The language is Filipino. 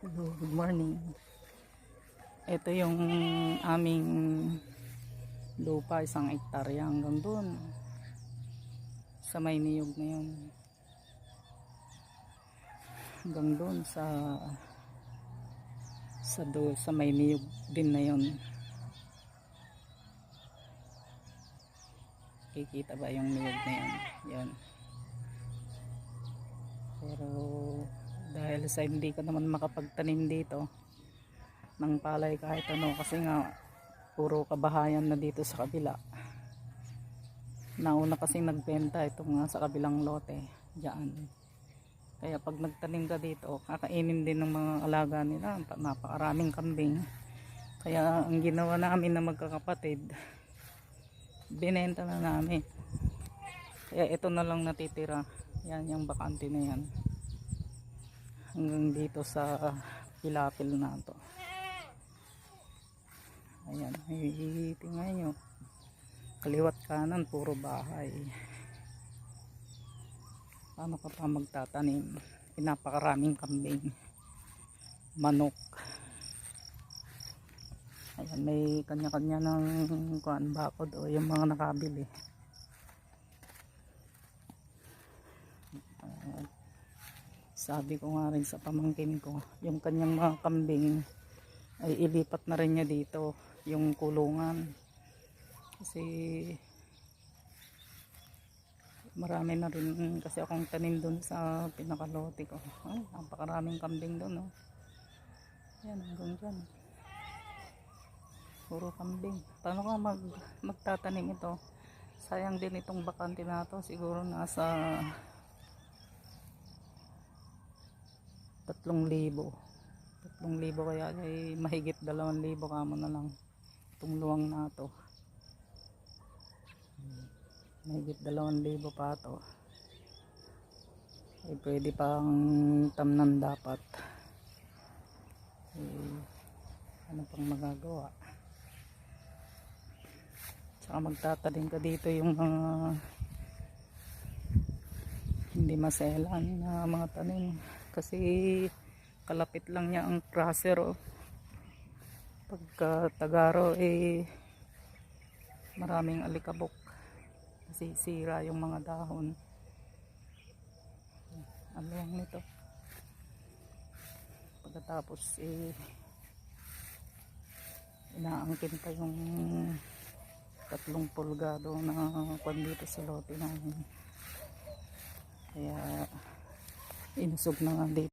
Hello, good morning. Ito yung aming lupa, 1 hektarya hanggang doon sa may niyog na yun. Hanggang doon sa may niyog din na yun. Kikita ba yung niyog na yun? Yan. Pero dahil sa hindi ka naman makapagtanim dito ng palay kahit ano, kasi nga puro kabahayan na dito sa kabila. Nauna kasi nagbenta itong nga sa kabilang lote diyan. Kaya pag nagtanim ka dito, kakainin din ng mga alaga nila, napakaraming kambing. Kaya ang ginawa namin na magkakapatid, binenta na namin. Kaya ito na lang natitira. Yan yung bakante na yan. Hanggang dito sa pilapil na to. Ayan, tingnan nyo. Kaliwat kanan, puro bahay. Paano ka pa magtatanim? Pinapakaraming kambing. Manok. Ayan, may kanya-kanya ng bakod o yung mga nakabili. Sabi ko nga rin sa pamangkin ko, yung kanyang mga kambing ay ilipat na rin niya dito yung kulungan. Kasi marami na rin kasi akong tanim dun sa pinakalote ko. Ay, napakaraming kambing dun, oh. Yan, hanggang dyan. Puro kambing. Paano ka magtatanim ito? Sayang din itong bakante na to. Siguro nasa 3,000. 3,000 kaya ay mahigit 2,000 kamo na lang itong luwang na to. Mahigit 2,000 pa to. Ay pwede pang tamnan dapat. Ano pang magagawa? Tsaka magtatanim ka dito yung mga hindi maselan na mga tanim. Kasi kalapit lang niya ang crusher, oh. Pagka tagaro maraming alikabok, nasisira yung mga dahon. Ano lang nito, pagkatapos inaangkin pa yung 3 pulgado na kwan dito sa lote namin. Kaya inusog na nga dito.